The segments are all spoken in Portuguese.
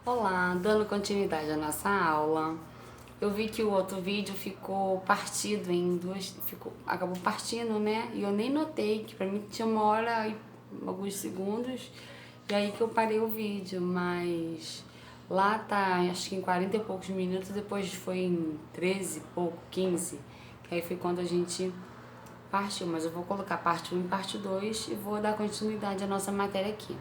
Olá, dando continuidade à nossa aula, eu vi que o outro vídeo ficou partido em duas, acabou partindo, né? E eu nem notei, que pra mim tinha 1 hora e alguns segundos, e aí que eu parei o vídeo, mas lá tá, acho que em 40 e poucos minutos, depois foi em 13 e pouco, 15, que aí foi quando a gente partiu, mas eu vou colocar parte 1 e parte 2 e vou dar continuidade à nossa matéria aqui.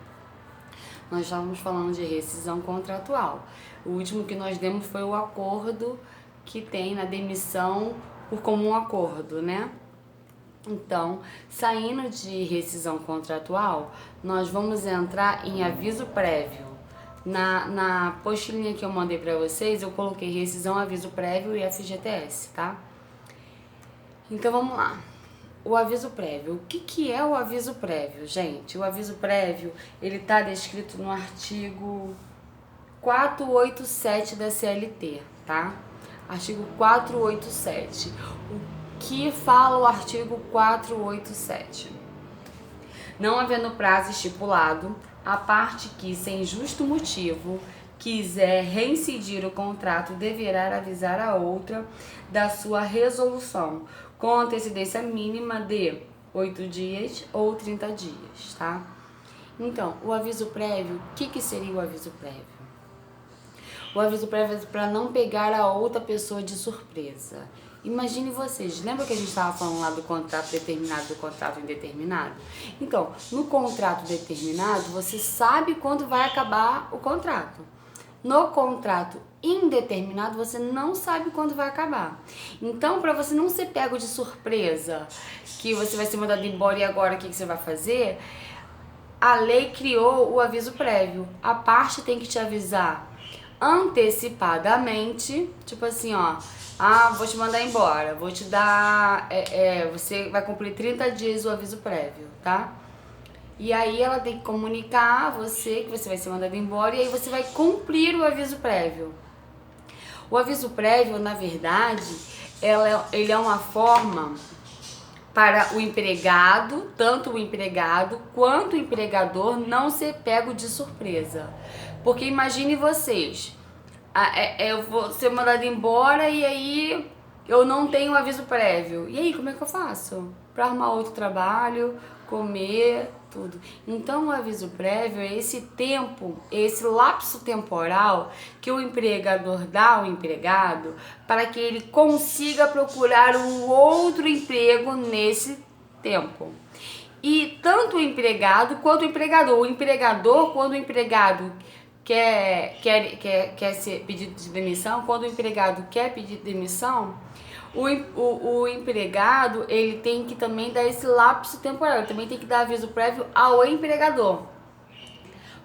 Nós estávamos falando de rescisão contratual. O último que nós demos foi o acordo que tem na demissão por comum acordo, né? Então, saindo de rescisão contratual, nós vamos entrar em aviso prévio. Na postilinha que eu mandei para vocês, eu coloquei rescisão, aviso prévio e FGTS, tá? Então, vamos lá. O aviso prévio. O que é o aviso prévio, gente? O aviso prévio, ele está descrito no artigo 487 da CLT, tá? Artigo 487. O que fala o artigo 487? Não havendo prazo estipulado, a parte que, sem justo motivo, quiser reincidir o contrato deverá avisar a outra da sua resolução, com antecedência mínima de 8 dias ou 30 dias, tá? Então, o aviso prévio, o que seria o aviso prévio? O aviso prévio é para não pegar a outra pessoa de surpresa. Imagine vocês, lembra que a gente estava falando lá do contrato determinado e do contrato indeterminado? Então, no contrato determinado, você sabe quando vai acabar o contrato. No contrato indeterminado, você não sabe quando vai acabar. Então, para você não ser pego de surpresa, que você vai ser mandado embora e agora o que você vai fazer, a lei criou o aviso prévio. A parte tem que te avisar antecipadamente, tipo assim, ó, vou te mandar embora, vou te dar, você vai cumprir 30 dias o aviso prévio, tá? E aí ela tem que comunicar a você que você vai ser mandado embora e aí você vai cumprir o aviso prévio. O aviso prévio, na verdade, ele é uma forma para o empregado, tanto o empregado quanto o empregador, não ser pego de surpresa. Porque imagine vocês, eu vou ser mandado embora e aí eu não tenho aviso prévio. E aí, como é que eu faço? Para arrumar outro trabalho, comer, tudo. Então, o aviso prévio é esse tempo, esse lapso temporal que o empregador dá ao empregado para que ele consiga procurar um outro emprego nesse tempo. E tanto o empregado quanto o empregador. O empregador, quando o empregado quer ser pedido de demissão, quando o empregado quer pedir demissão, o empregado, ele tem que também dar esse lapso temporal, ele também tem que dar aviso prévio ao empregador.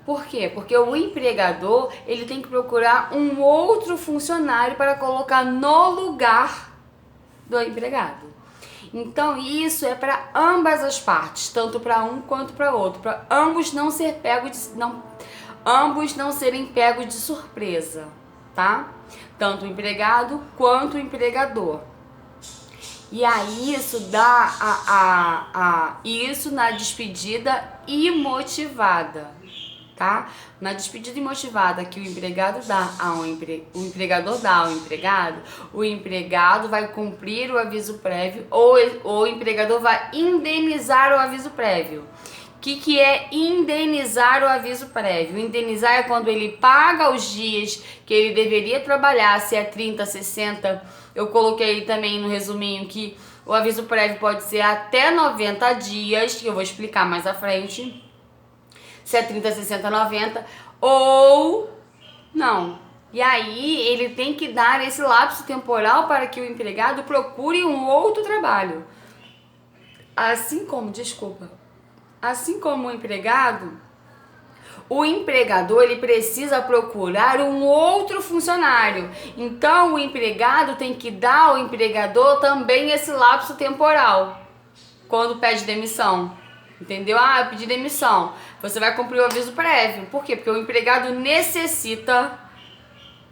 Por quê? Porque o empregador, ele tem que procurar um outro funcionário para colocar no lugar do empregado. Então, isso é para ambas as partes, tanto para um quanto para outro, para ambos não serem pegos de surpresa, tá? Tanto o empregado quanto o empregador. E aí isso dá isso na despedida imotivada, tá? Na despedida imotivada que o empregador dá ao empregado, o empregado vai cumprir o aviso prévio ou o empregador vai indenizar o aviso prévio. O que é indenizar o aviso prévio? Indenizar é quando ele paga os dias que ele deveria trabalhar, se é 30, 60. Eu coloquei também no resuminho que o aviso prévio pode ser até 90 dias, que eu vou explicar mais à frente. Se é 30, 60, 90, ou não. E aí ele tem que dar esse lapso temporal para que o empregado procure um outro trabalho. Assim como o empregado, o empregador ele precisa procurar um outro funcionário. Então o empregado tem que dar ao empregador também esse lapso temporal quando pede demissão. Entendeu? Eu pedi demissão. Você vai cumprir o aviso prévio. Por quê? Porque o empregado necessita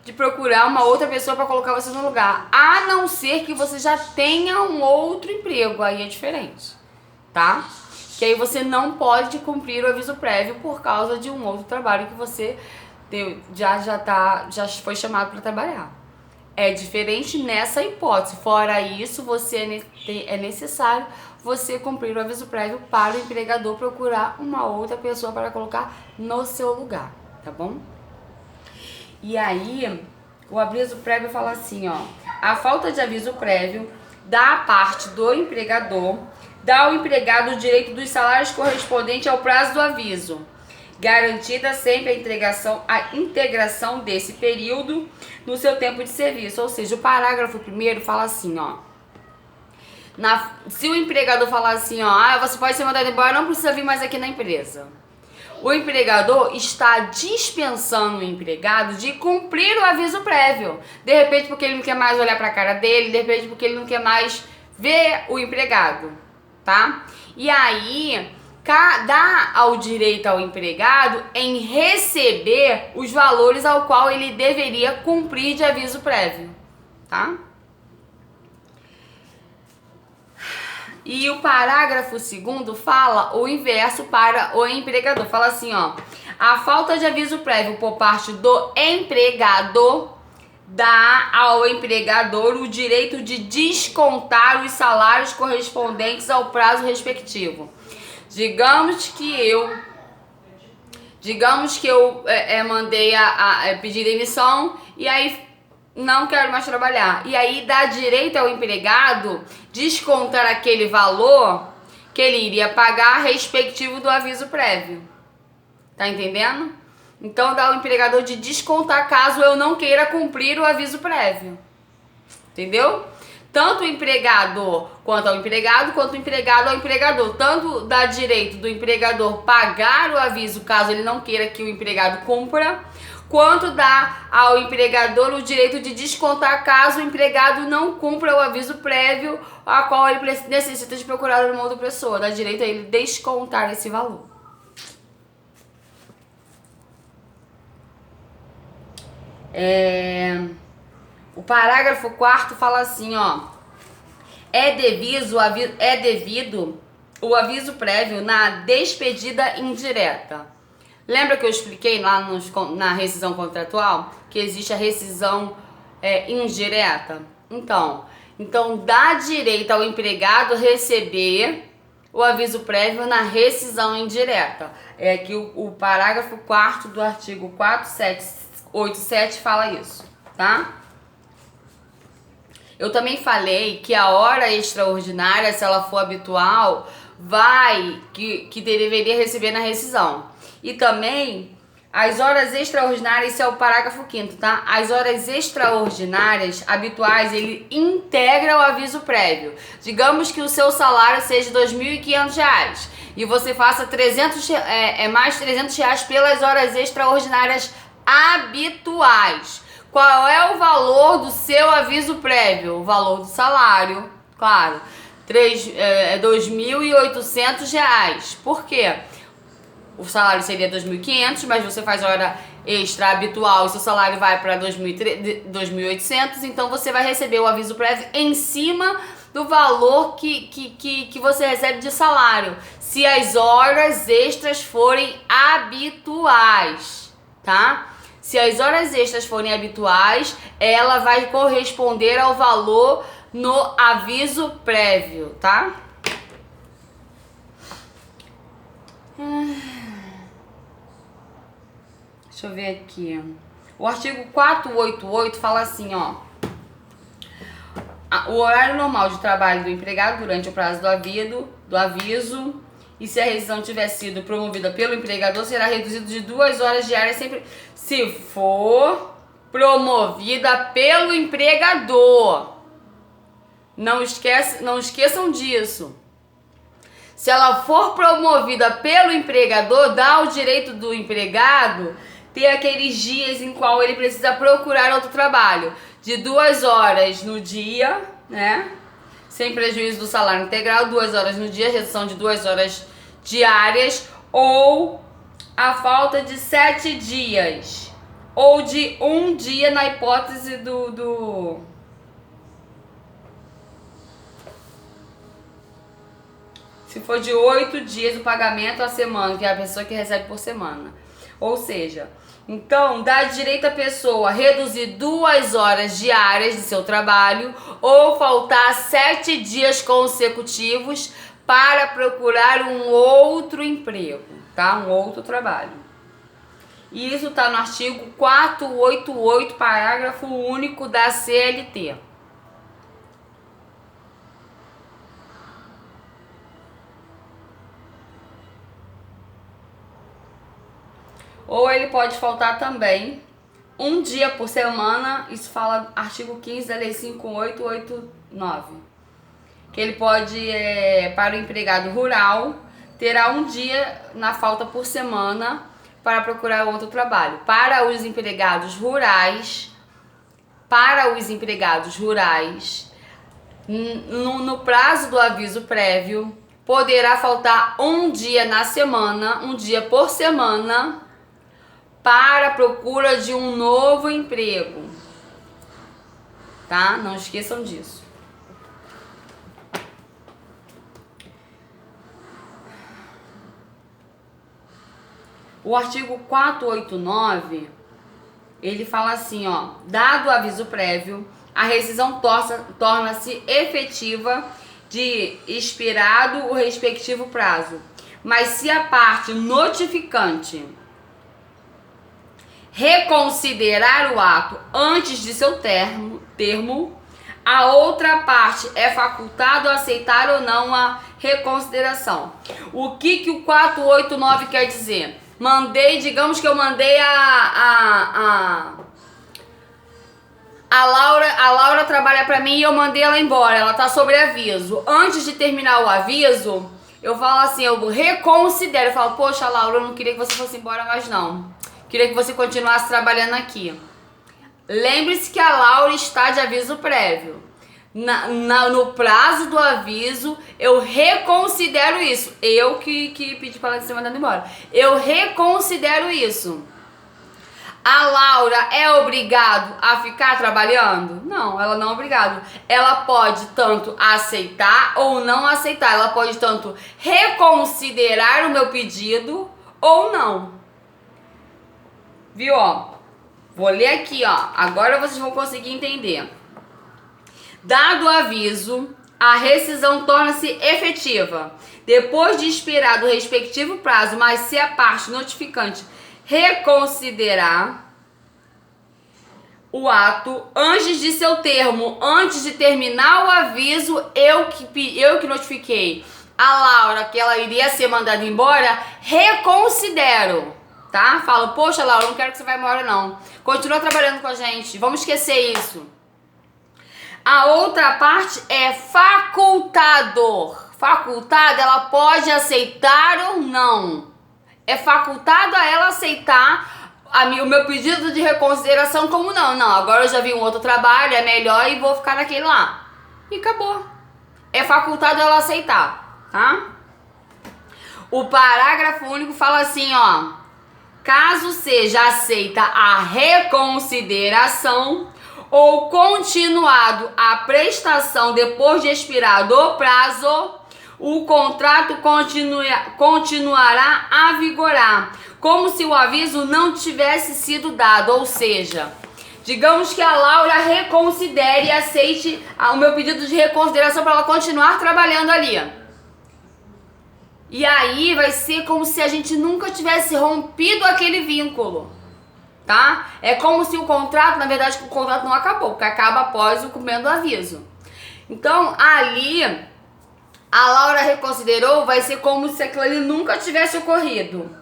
de procurar uma outra pessoa para colocar você no lugar. A não ser que você já tenha um outro emprego. Aí é diferente, tá? Que aí você não pode cumprir o aviso prévio por causa de um outro trabalho que você já foi chamado para trabalhar. É diferente nessa hipótese. Fora isso, é necessário você cumprir o aviso prévio para o empregador procurar uma outra pessoa para colocar no seu lugar, tá bom? E aí, o aviso prévio fala assim, ó: a falta de aviso prévio da parte do empregador dá ao empregado o direito dos salários correspondentes ao prazo do aviso, garantida sempre a integração desse período no seu tempo de serviço. Ou seja, o parágrafo primeiro fala assim, ó: se o empregador falar assim, ó, você pode ser mandado embora, não precisa vir mais aqui na empresa, o empregador está dispensando o empregado de cumprir o aviso prévio. De repente porque ele não quer mais olhar para a cara dele, de repente porque ele não quer mais ver o empregado, tá? E aí dá ao direito ao empregado em receber os valores ao qual ele deveria cumprir de aviso prévio, tá? E o parágrafo segundo fala o inverso para o empregador. Fala assim, ó: a falta de aviso prévio por parte do empregado dá ao empregador o direito de descontar os salários correspondentes ao prazo respectivo. Digamos que eu mandei pedir demissão e aí não quero mais trabalhar. E aí dá direito ao empregado descontar aquele valor que ele iria pagar respectivo do aviso prévio. Tá entendendo? Então dá ao empregador de descontar caso eu não queira cumprir o aviso prévio. Entendeu? Tanto o empregador quanto ao empregado, quanto o empregado ao empregador. Tanto dá direito do empregador pagar o aviso caso ele não queira que o empregado cumpra, quanto dá ao empregador o direito de descontar caso o empregado não cumpra o aviso prévio a qual ele necessita de procurar uma outra pessoa. Dá direito a ele descontar esse valor. O parágrafo 4º fala assim, ó: é devido o aviso prévio na despedida indireta. Lembra que eu expliquei lá na rescisão contratual que existe a rescisão indireta? Então dá direito ao empregado receber o aviso prévio na rescisão indireta. É que o parágrafo 4º do artigo 487 fala isso, tá? Eu também falei que a hora extraordinária, se ela for habitual, que deveria receber na rescisão. E também as horas extraordinárias, esse é o parágrafo 5º, tá? As horas extraordinárias habituais, ele integra o aviso prévio. Digamos que o seu salário seja R$ 2.500 e você faça mais R$300 pelas horas extraordinárias habituais. Qual é o valor do seu aviso prévio? O valor do salário, claro, R$ 2.800. Por quê? O salário seria 2.500, mas você faz hora extra habitual e seu salário vai para 2.800, então você vai receber o aviso prévio em cima do valor que você recebe de salário, se as horas extras forem habituais, tá? Se as horas extras forem habituais, ela vai corresponder ao valor no aviso prévio, tá? Deixa eu ver aqui. O artigo 488 fala assim, ó: o horário normal de trabalho do empregado durante o prazo do aviso, e se a rescisão tiver sido promovida pelo empregador, será reduzido de 2 horas diárias sempre se for promovida pelo empregador. Não esqueçam disso. Se ela for promovida pelo empregador, dá o direito do empregado ter aqueles dias em qual ele precisa procurar outro trabalho, de 2 horas no dia, né? Sem prejuízo do salário integral, 2 horas no dia, redução de 2 horas diárias, ou a falta de 7 dias, ou de 1 dia na hipótese se for de 8 dias o pagamento a semana, que é a pessoa que recebe por semana. Ou seja, Então, dá direito à pessoa a reduzir 2 horas diárias de seu trabalho ou faltar 7 dias consecutivos para procurar um outro emprego, tá? Um outro trabalho. E isso está no artigo 488, parágrafo único da CLT. Ou ele pode faltar também um dia por semana, isso fala artigo 15 da lei 5889. Que ele pode, para o empregado rural, terá um dia na falta por semana para procurar outro trabalho. Para os empregados rurais, no prazo do aviso prévio, poderá faltar um dia na semana, um dia por semana, para a procura de um novo emprego, tá? Não esqueçam disso. O artigo 489, ele fala assim, ó, dado o aviso prévio, a rescisão torna-se efetiva de expirado o respectivo prazo. Mas se a parte notificante reconsiderar o ato antes de seu termo, a outra parte é facultado a aceitar ou não a reconsideração. O que o 489 quer dizer? Digamos que eu mandei a Laura trabalha pra mim e eu mandei ela embora, ela tá sobre aviso. Antes de terminar o aviso, eu falo assim, eu reconsidero, eu falo, poxa, Laura, eu não queria que você fosse embora mais não. Queria que você continuasse trabalhando aqui. Lembre-se que a Laura está de aviso prévio. No prazo do aviso, eu reconsidero isso. Eu que pedi para ela ser mandada embora. Eu reconsidero isso. A Laura é obrigada a ficar trabalhando? Não, ela não é obrigada. Ela pode tanto aceitar ou não aceitar. Ela pode tanto reconsiderar o meu pedido ou não. Viu, ó? Vou ler aqui, ó. Agora vocês vão conseguir entender. Dado o aviso, a rescisão torna-se efetiva depois de expirado o respectivo prazo, mas se a parte notificante reconsiderar o ato antes de seu termo, antes de terminar o aviso, eu que notifiquei a Laura que ela iria ser mandada embora, reconsidero, tá? Falo, poxa, Laura, não quero que você vá embora não. Continua trabalhando com a gente, vamos esquecer isso. A outra parte é facultador. Facultado, ela pode aceitar ou não. É facultado a ela aceitar o meu pedido de reconsideração como não. Não, agora eu já vi um outro trabalho, é melhor e vou ficar naquele lá. E acabou. É facultado ela aceitar, tá? O parágrafo único fala assim, ó. Caso seja aceita a reconsideração ou continuado a prestação depois de expirado o prazo, o contrato continuará a vigorar, como se o aviso não tivesse sido dado. Ou seja, digamos que a Laura reconsidere e aceite o meu pedido de reconsideração para ela continuar trabalhando ali. E aí vai ser como se a gente nunca tivesse rompido aquele vínculo. Tá? É como se o contrato, na verdade, o contrato não acabou, porque acaba após o cumprimento do aviso. Então, ali, a Laura reconsiderou, vai ser como se aquilo ali nunca tivesse ocorrido.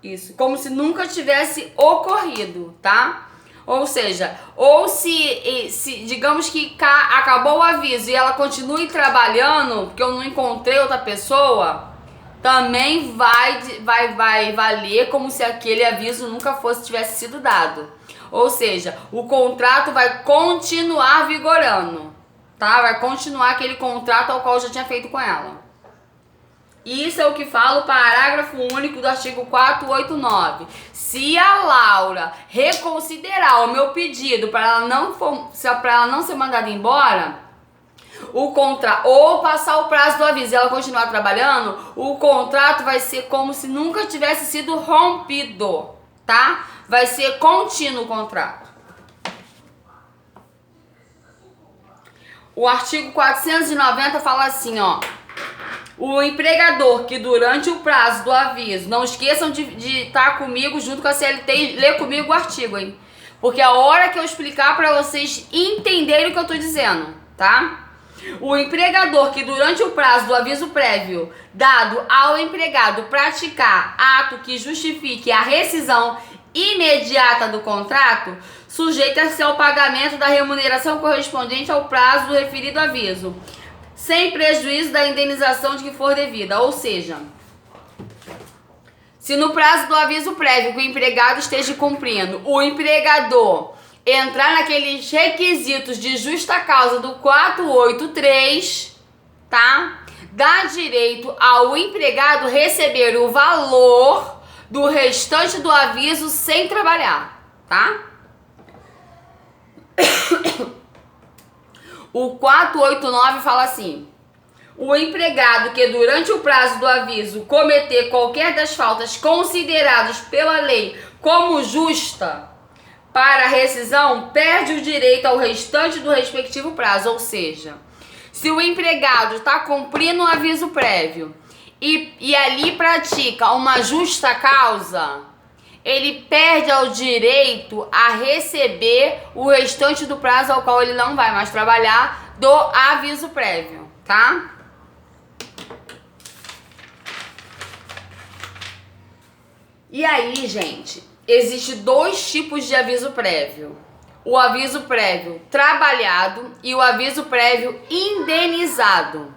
Isso, como se nunca tivesse ocorrido, tá? Ou seja, ou se digamos que acabou o aviso e ela continue trabalhando, porque eu não encontrei outra pessoa, também vai valer como se aquele aviso nunca tivesse sido dado. Ou seja, o contrato vai continuar vigorando, tá? Vai continuar aquele contrato ao qual eu já tinha feito com ela. Isso é o que fala o parágrafo único do artigo 489. Se a Laura reconsiderar o meu pedido para ela não ser mandada embora, ou passar o prazo do aviso e ela continuar trabalhando, o contrato vai ser como se nunca tivesse sido rompido, tá? Vai ser contínuo o contrato. O artigo 490 fala assim, ó. O empregador que durante o prazo do aviso, não esqueçam de estar comigo junto com a CLT e ler comigo o artigo, hein? Porque a hora que eu explicar para vocês entenderem o que eu tô dizendo, tá? O empregador que durante o prazo do aviso prévio dado ao empregado praticar ato que justifique a rescisão imediata do contrato, sujeita-se ao pagamento da remuneração correspondente ao prazo do referido aviso, sem prejuízo da indenização de que for devida. Ou seja, se no prazo do aviso prévio que o empregado esteja cumprindo, o empregador entrar naqueles requisitos de justa causa do 483, tá? Dá direito ao empregado receber o valor do restante do aviso sem trabalhar, tá? O 489 fala assim: o empregado que durante o prazo do aviso cometer qualquer das faltas consideradas pela lei como justa para a rescisão, perde o direito ao restante do respectivo prazo. Ou seja, se o empregado está cumprindo o aviso prévio e ali pratica uma justa causa, ele perde o direito a receber o restante do prazo ao qual ele não vai mais trabalhar do aviso prévio, tá? E aí, gente, existe dois tipos de aviso prévio. O aviso prévio trabalhado e o aviso prévio indenizado.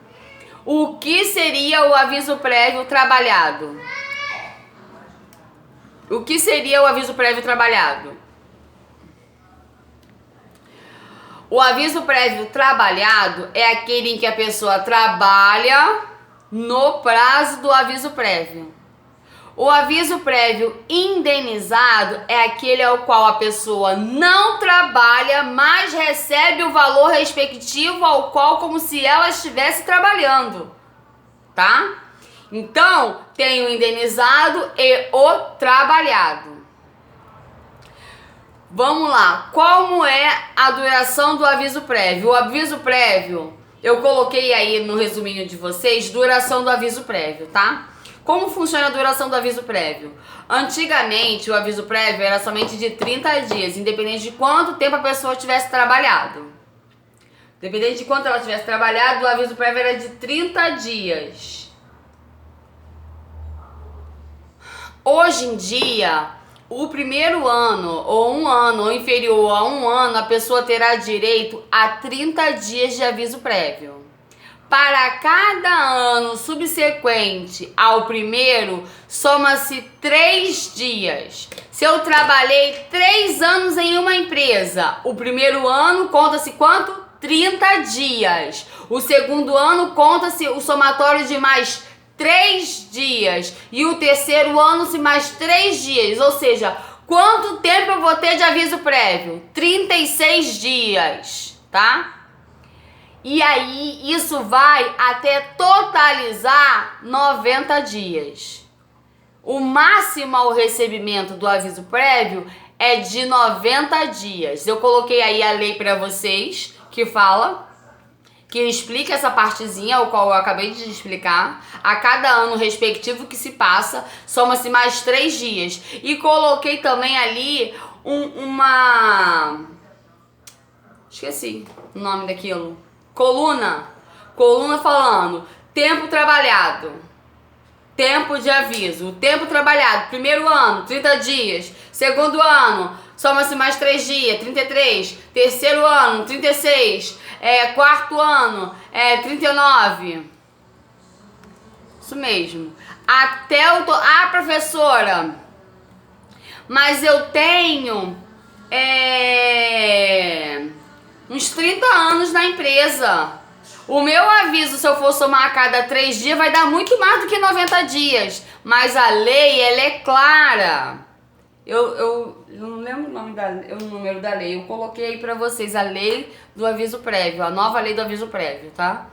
O que seria o aviso prévio trabalhado? O que seria o aviso prévio trabalhado? O aviso prévio trabalhado é aquele em que a pessoa trabalha no prazo do aviso prévio. O aviso prévio indenizado é aquele ao qual a pessoa não trabalha, mas recebe o valor respectivo ao qual como se ela estivesse trabalhando, tá? Então, tem o indenizado e o trabalhado. Vamos lá, como é a duração do aviso prévio? O aviso prévio, eu coloquei aí no resuminho de vocês, duração do aviso prévio, tá? Como funciona a duração do aviso prévio? Antigamente, o aviso prévio era somente de 30 dias, independente de quanto tempo a pessoa tivesse trabalhado. Independente de quanto ela tivesse trabalhado, o aviso prévio era de 30 dias. Hoje em dia, o primeiro ano, ou um ano, ou inferior a um ano, a pessoa terá direito a 30 dias de aviso prévio. Para cada ano subsequente ao primeiro, soma-se 3 dias. Se eu trabalhei 3 anos em uma empresa, o primeiro ano conta-se quanto? 30 dias. O segundo ano conta-se o somatório de mais 3 dias. E o terceiro ano, se mais 3 dias. Ou seja, quanto tempo eu vou ter de aviso prévio? 36 dias, tá? E aí, isso vai até totalizar 90 dias. O máximo ao recebimento do aviso prévio é de 90 dias. Eu coloquei aí a lei para vocês, que fala, que explica essa partezinha, o qual eu acabei de explicar. A cada ano respectivo que se passa, soma-se mais 3 dias. E coloquei também ali esqueci o nome daquilo. Coluna falando tempo trabalhado, tempo de aviso, tempo trabalhado, primeiro ano, 30 dias, segundo ano, soma-se mais 3 dias, 33, terceiro ano, 36, quarto ano, 39, isso mesmo, até o... Ah, professora, mas eu tenho... uns 30 anos na empresa. O meu aviso, se eu for somar a cada 3 dias, vai dar muito mais do que 90 dias. Mas a lei, ela é clara. Eu não lembro o número da lei. Eu coloquei aí pra vocês a lei do aviso prévio, a nova lei do aviso prévio, tá?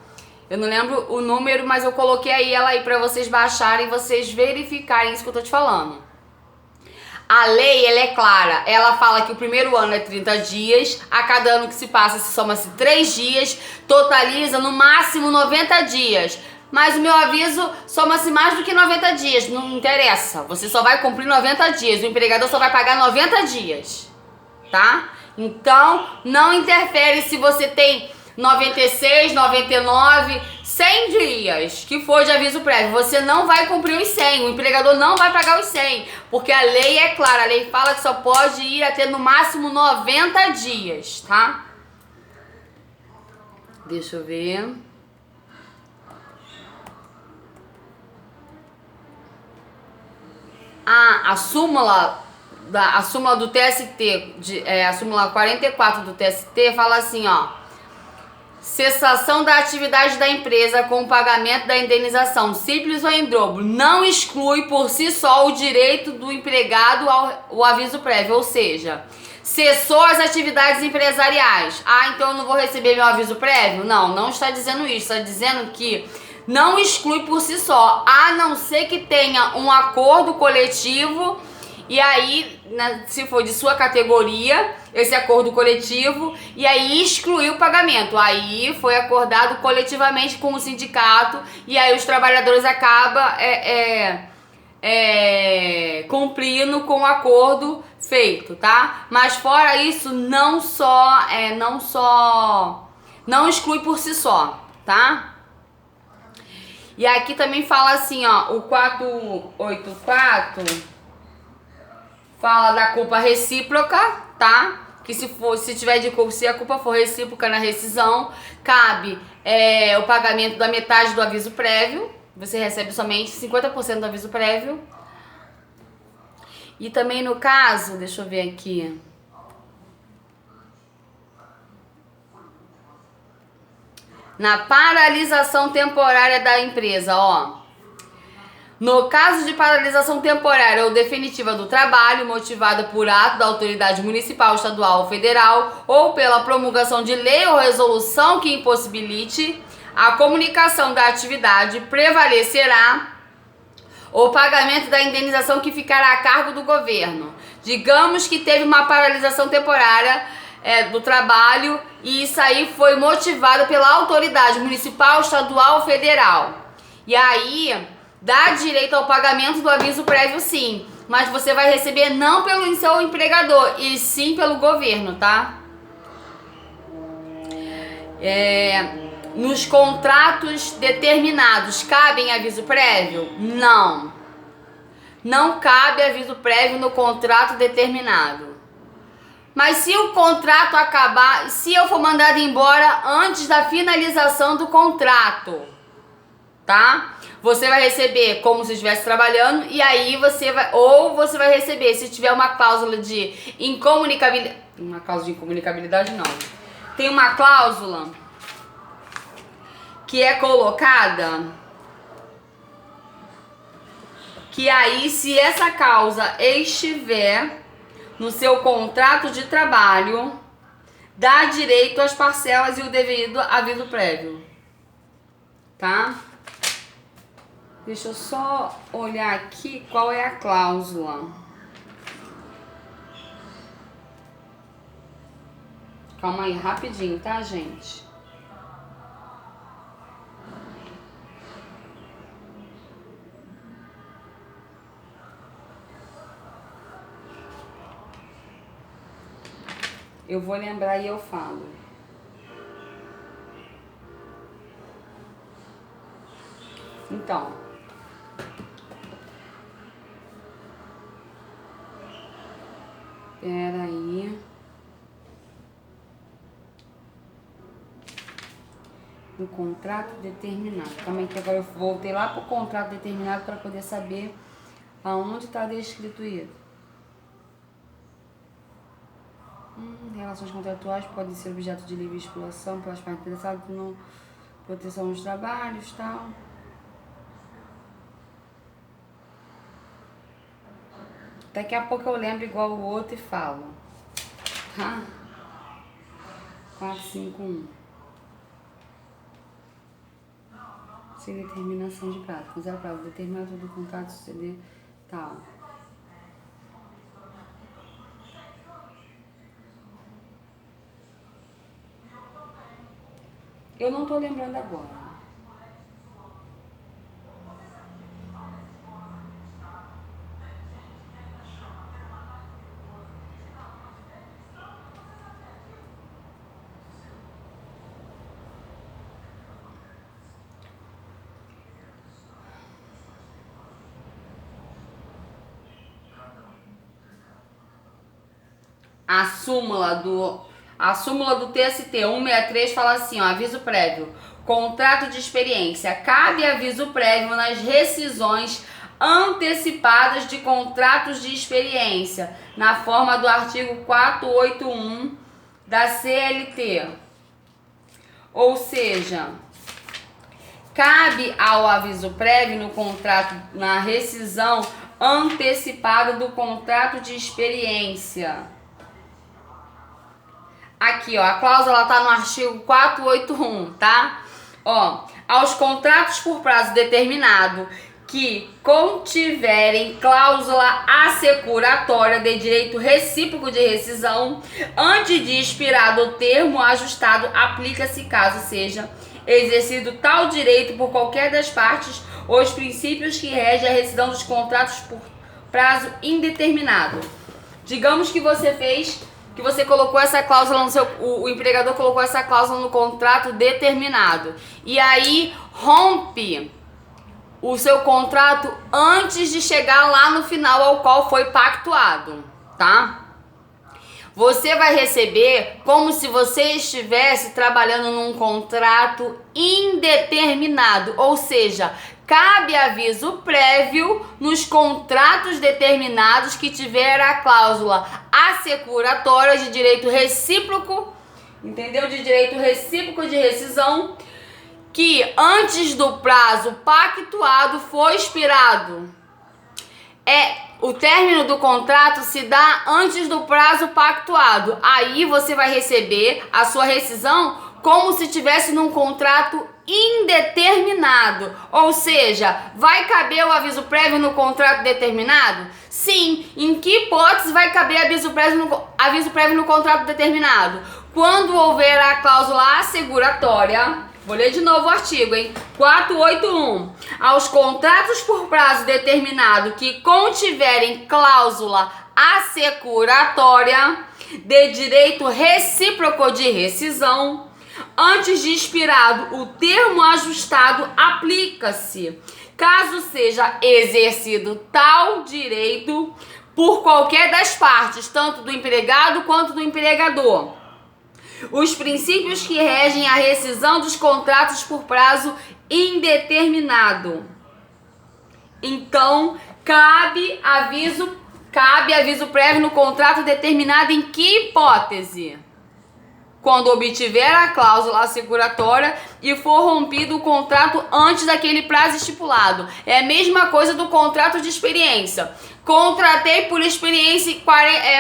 Eu não lembro o número, mas eu coloquei aí ela aí pra vocês baixarem e vocês verificarem isso que eu tô te falando. A lei, ela é clara. Ela fala que o primeiro ano é 30 dias, a cada ano que se passa se soma-se 3 dias, totaliza no máximo 90 dias. Mas o meu aviso soma-se mais do que 90 dias, não interessa. Você só vai cumprir 90 dias, o empregador só vai pagar 90 dias, tá? Então, não interfere se você tem 96, 99, 100 dias que for de aviso prévio. Você não vai cumprir os 100, o empregador não vai pagar os 100, porque a lei é clara, a lei fala que só pode ir até no máximo 90 dias, tá? Deixa eu ver. A súmula do TST, a súmula 44 do TST fala assim, ó: cessação da atividade da empresa com o pagamento da indenização, simples ou em dobro, não exclui por si só o direito do empregado ao aviso prévio, ou seja, cessou as atividades empresariais. Então eu não vou receber meu aviso prévio? Não está dizendo isso, está dizendo que não exclui por si só, a não ser que tenha um acordo coletivo. E aí, se for de sua categoria, esse acordo coletivo, e aí excluiu o pagamento. Aí foi acordado coletivamente com o sindicato, e aí os trabalhadores acabam cumprindo com o acordo feito, tá? Mas fora isso, não exclui por si só, tá? E aqui também fala assim, ó, o 484 fala da culpa recíproca, tá? Que se a culpa for recíproca na rescisão, cabe o pagamento da metade do aviso prévio. Você recebe somente 50% do aviso prévio. E também no caso, deixa eu ver aqui. Na paralisação temporária da empresa, ó. No caso de paralisação temporária ou definitiva do trabalho, motivada por ato da autoridade municipal, estadual ou federal, ou pela promulgação de lei ou resolução que impossibilite a comunicação da atividade, prevalecerá o pagamento da indenização que ficará a cargo do governo. Digamos que teve uma paralisação temporária do trabalho e isso aí foi motivado pela autoridade municipal, estadual ou federal. E aí dá direito ao pagamento do aviso prévio, sim, mas você vai receber não pelo seu empregador, e sim pelo governo, tá? Nos contratos determinados, cabem aviso prévio? Não. Não cabe aviso prévio no contrato determinado. Mas se o contrato acabar, se eu for mandado embora antes da finalização do contrato, tá? Você vai receber como se estivesse trabalhando, e aí você vai receber se tiver uma cláusula de incomunicabilidade. Uma cláusula de incomunicabilidade não. Tem uma cláusula que é colocada, que aí, se essa causa estiver no seu contrato de trabalho, dá direito às parcelas e o devido aviso prévio, tá? Deixa eu só olhar aqui qual é a cláusula. Calma aí, rapidinho, tá, gente? Eu vou lembrar e eu falo. Então, peraí. Um contrato determinado. Calma aí que agora eu voltei lá pro contrato determinado para poder saber aonde está descrito isso. Relações contratuais podem ser objeto de livre exploração pelas partes interessadas na proteção dos trabalhos e tal. Daqui a pouco eu lembro igual o outro e falo. Tá? 451. Sem determinação de prazo. Usar prazo determinado do contrato suceder tal. Eu não tô lembrando agora. A súmula do TST 163 fala assim, ó, aviso prévio, contrato de experiência, cabe aviso prévio nas rescisões antecipadas de contratos de experiência, na forma do artigo 481 da CLT. Ou seja, cabe ao aviso prévio no contrato, na rescisão antecipada do contrato de experiência. Aqui, ó, a cláusula tá no artigo 481, tá? Ó, aos contratos por prazo determinado que contiverem cláusula assecuratória de direito recíproco de rescisão, antes de expirado o termo ajustado, aplica-se caso seja exercido tal direito por qualquer das partes os princípios que regem a rescisão dos contratos por prazo indeterminado. Digamos que você colocou essa cláusula no seu, o empregador colocou essa cláusula no contrato determinado e aí rompe o seu contrato antes de chegar lá no final ao qual foi pactuado, tá? Você vai receber como se você estivesse trabalhando num contrato indeterminado, ou seja, cabe aviso prévio nos contratos determinados que tiver a cláusula assecuratória de direito recíproco, entendeu? De direito recíproco de rescisão, que antes do prazo pactuado foi expirado. O término do contrato se dá antes do prazo pactuado. Aí você vai receber a sua rescisão como se tivesse num contrato indeterminado. Ou seja, vai caber o aviso prévio no contrato determinado? Sim. Em que hipótese vai caber aviso prévio no contrato determinado? Quando houver a cláusula asseguratória. Vou ler de novo o artigo, hein? 481. Aos contratos por prazo determinado que contiverem cláusula assecuratória de direito recíproco de rescisão, antes de expirado o termo ajustado, aplica-se, caso seja exercido tal direito por qualquer das partes, tanto do empregado quanto do empregador, os princípios que regem a rescisão dos contratos por prazo indeterminado. Então, cabe aviso prévio no contrato determinado em que hipótese? Quando obtiver a cláusula assecuratória e for rompido o contrato antes daquele prazo estipulado. É a mesma coisa do contrato de experiência. Contratei por experiência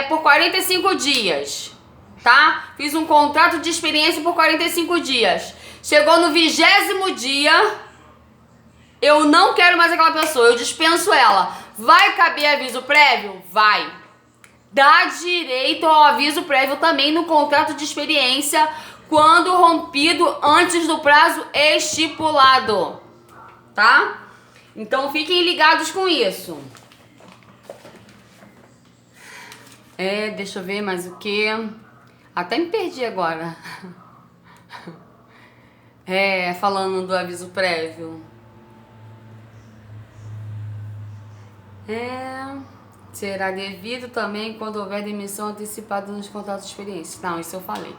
por 45 dias. Tá? Fiz um contrato de experiência por 45 dias. Chegou no 20º dia, eu não quero mais aquela pessoa, eu dispenso ela. Vai caber aviso prévio? Vai. Dá direito ao aviso prévio também no contrato de experiência quando rompido antes do prazo estipulado. Tá? Então fiquem ligados com isso. Deixa eu ver mais o que... Até me perdi agora. Falando do aviso prévio. Será devido também quando houver demissão antecipada nos contratos de experiência. Não, isso eu falei.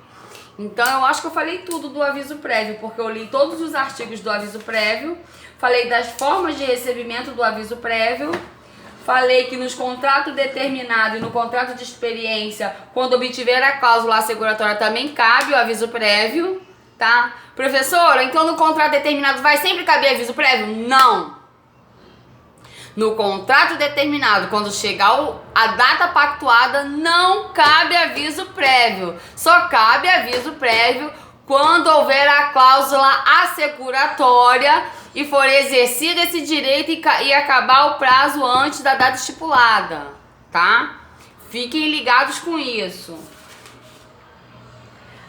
Então eu acho que eu falei tudo do aviso prévio, porque eu li todos os artigos do aviso prévio, falei das formas de recebimento do aviso prévio, falei que nos contratos determinados e no contrato de experiência, quando obtiver a cláusula asseguratória, também cabe o aviso prévio, tá? Professora, então no contrato determinado vai sempre caber aviso prévio? Não! No contrato determinado, quando chegar a data pactuada, não cabe aviso prévio. Só cabe aviso prévio quando houver a cláusula assecuratória e for exercido esse direito e acabar o prazo antes da data estipulada, tá? Fiquem ligados com isso.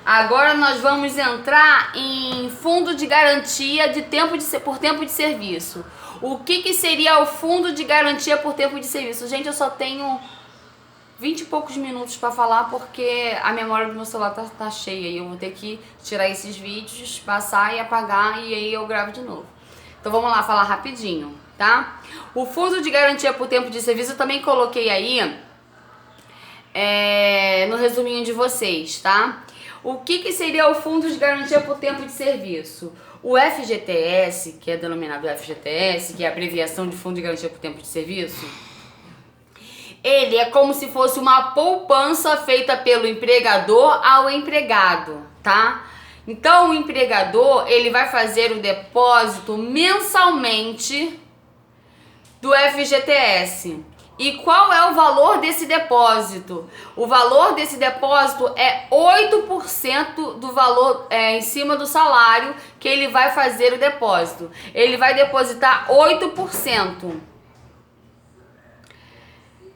Agora nós vamos entrar em fundo de garantia por tempo de serviço. O que seria o fundo de garantia por tempo de serviço? Gente, eu só tenho 20 e poucos minutos para falar porque a memória do meu celular tá cheia e eu vou ter que tirar esses vídeos, passar e apagar e aí eu gravo de novo. Então vamos lá falar rapidinho, tá? O fundo de garantia por tempo de serviço eu também coloquei aí no resuminho de vocês, tá? O que seria o fundo de garantia por tempo de serviço? O FGTS, que é denominado FGTS, que é a abreviação de Fundo de Garantia por Tempo de Serviço, ele é como se fosse uma poupança feita pelo empregador ao empregado, tá? Então o empregador, ele vai fazer o depósito mensalmente do FGTS. E qual é o valor desse depósito? O valor desse depósito é 8% do valor em cima do salário que ele vai fazer o depósito. Ele vai depositar 8%.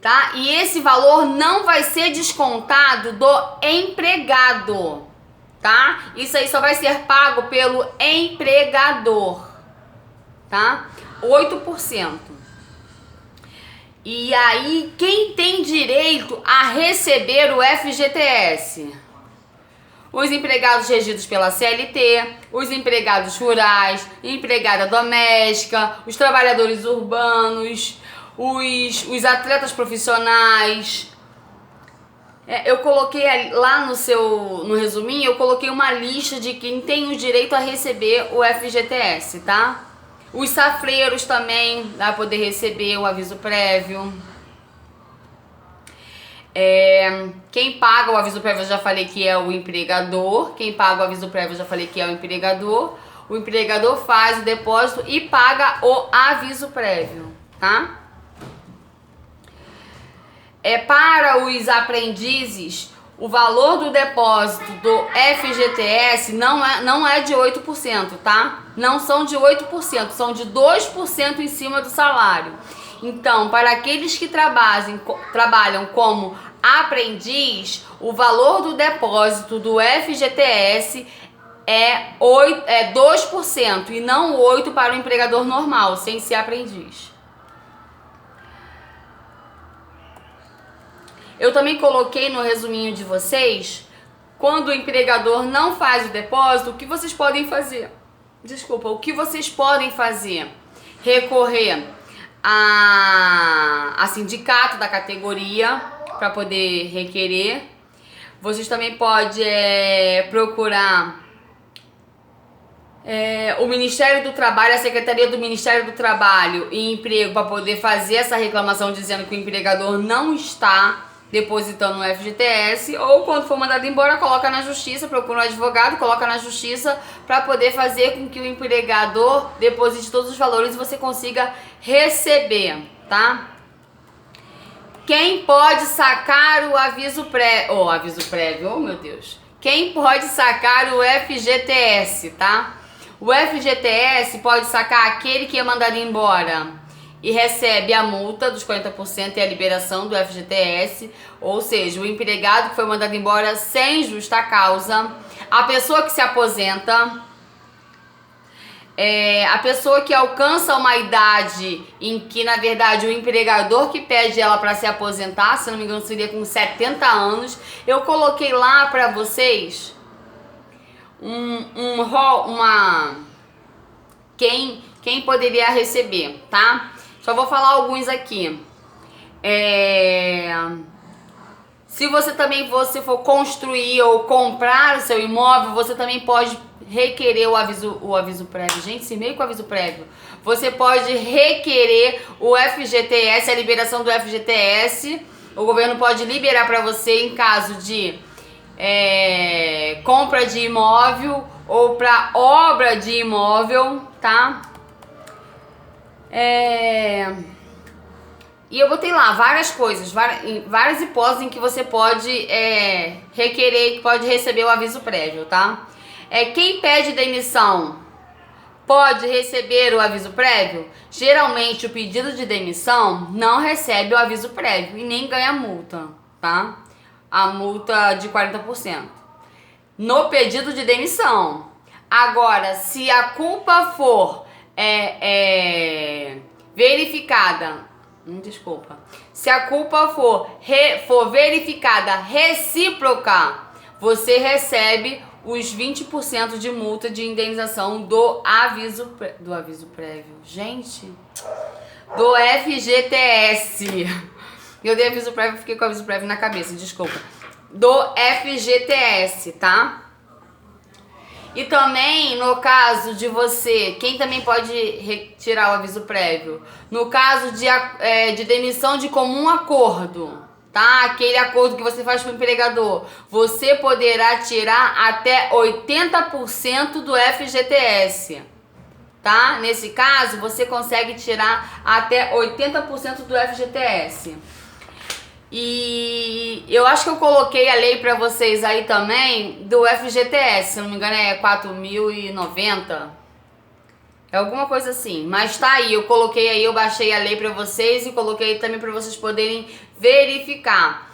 Tá? E esse valor não vai ser descontado do empregado, tá? Isso aí só vai ser pago pelo empregador, tá? 8%. E aí, quem tem direito a receber o FGTS? Os empregados regidos pela CLT, os empregados rurais, empregada doméstica, os trabalhadores urbanos, os atletas profissionais. Eu coloquei lá no resuminho, eu coloquei uma lista de quem tem o direito a receber o FGTS, tá? Os safreiros também vai poder receber o aviso prévio. Quem paga o aviso prévio eu já falei que é o empregador. Quem paga o aviso prévio eu já falei que é o empregador. O empregador faz o depósito e paga o aviso prévio, tá? Para os aprendizes, o valor do depósito do FGTS não é de 8%, tá? Não são de 8%, são de 2% em cima do salário. Então, para aqueles que trabalham como aprendiz, o valor do depósito do FGTS é 2% e não 8% para o empregador normal, sem ser aprendiz. Eu também coloquei no resuminho de vocês, quando o empregador não faz o depósito, o que vocês podem fazer? O que vocês podem fazer? Recorrer a sindicato da categoria para poder requerer. Vocês também podem procurar o Ministério do Trabalho, a Secretaria do Ministério do Trabalho e Emprego para poder fazer essa reclamação dizendo que o empregador não está depositando no FGTS, ou quando for mandado embora, coloca na justiça, procura um advogado, coloca na justiça para poder fazer com que o empregador deposite todos os valores e você consiga receber, tá? Quem pode sacar o aviso prévio, oh meu Deus. Quem pode sacar o FGTS, tá? O FGTS pode sacar aquele que é mandado embora e recebe a multa dos 40% e a liberação do FGTS, ou seja, o empregado que foi mandado embora sem justa causa, a pessoa que se aposenta, a pessoa que alcança uma idade em que, na verdade, o empregador que pede ela para se aposentar, se não me engano, seria com 70 anos. Eu coloquei lá para vocês quem poderia receber, tá? Só vou falar alguns aqui. Se você for construir ou comprar o seu imóvel, você também pode requerer o aviso prévio. Gente, se meio com o aviso prévio. Você pode requerer o FGTS, a liberação do FGTS. O governo pode liberar para você em caso de compra de imóvel ou para obra de imóvel, tá? E eu botei lá várias coisas, várias hipóteses em que você pode requerer, que pode receber o aviso prévio, tá? Quem pede demissão pode receber o aviso prévio? Geralmente o pedido de demissão não recebe o aviso prévio e nem ganha multa, tá? A multa de 40%. No pedido de demissão. Agora, se a culpa for verificada... Desculpa. Se a culpa for verificada recíproca, você recebe os 20% de multa de indenização do aviso prévio. Gente, do FGTS. Eu dei aviso prévio, fiquei com o aviso prévio na cabeça, desculpa. Do FGTS, tá? E também, no caso de você, quem também pode retirar o aviso prévio? No caso de demissão de comum acordo, tá? Aquele acordo que você faz com o empregador, você poderá tirar até 80% do FGTS, tá? Nesse caso, você consegue tirar até 80% do FGTS. E eu acho que eu coloquei a lei pra vocês aí também do FGTS, se não me engano é 4.090, é alguma coisa assim, mas tá aí, eu coloquei aí, eu baixei a lei pra vocês e coloquei também pra vocês poderem verificar.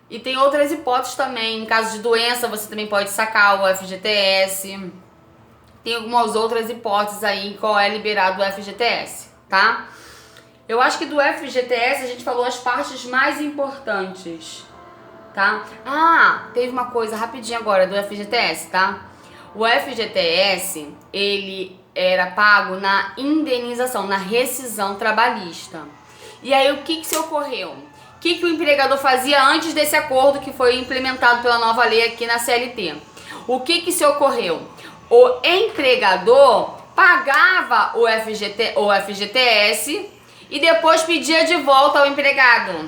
E tem outras hipóteses também, em caso de doença você também pode sacar o FGTS, tem algumas outras hipóteses aí em qual é liberado o FGTS, tá? Eu acho que do FGTS a gente falou as partes mais importantes, tá? Ah, teve uma coisa rapidinho agora do FGTS, tá? O FGTS, ele era pago na indenização, na rescisão trabalhista. E aí o que se ocorreu? O que o empregador fazia antes desse acordo que foi implementado pela nova lei aqui na CLT? O que se ocorreu? O empregador pagava o FGTS e depois pedia de volta ao empregado,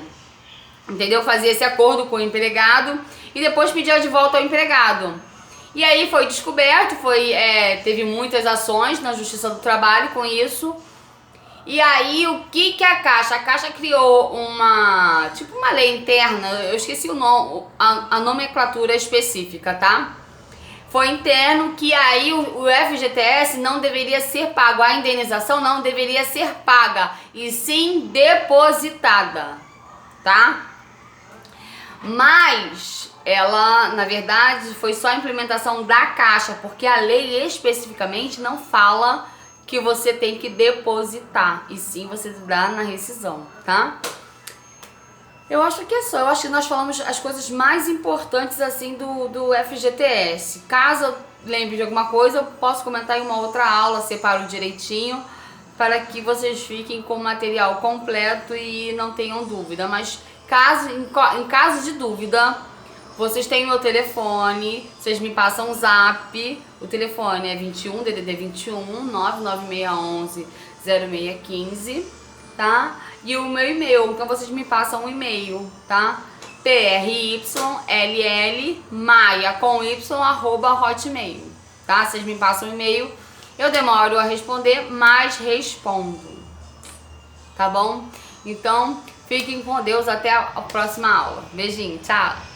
entendeu? Fazia esse acordo com o empregado e depois pedia de volta ao empregado. E aí foi descoberto, teve muitas ações na Justiça do Trabalho com isso. E aí o que a Caixa? A Caixa criou uma lei interna, eu esqueci o nome, a nomenclatura específica, tá? Foi interno que aí o FGTS não deveria ser pago, a indenização não deveria ser paga, e sim depositada, tá? Mas ela, na verdade, foi só a implementação da Caixa, porque a lei especificamente não fala que você tem que depositar, e sim você dá na rescisão, tá? Eu acho que é só, eu acho que nós falamos as coisas mais importantes assim do FGTS. Caso eu lembre de alguma coisa, eu posso comentar em uma outra aula, separo direitinho, para que vocês fiquem com o material completo e não tenham dúvida. Mas em caso de dúvida, vocês têm o meu telefone, vocês me passam um zap, o telefone é 21, DDD 21 99611 0615, tá? E o meu e-mail, então vocês me passam um e-mail, tá? tryllmaia com y@hotmail, tá? Vocês me passam um e-mail, eu demoro a responder, mas respondo, tá bom? Então, fiquem com Deus, até a próxima aula. Beijinho, tchau!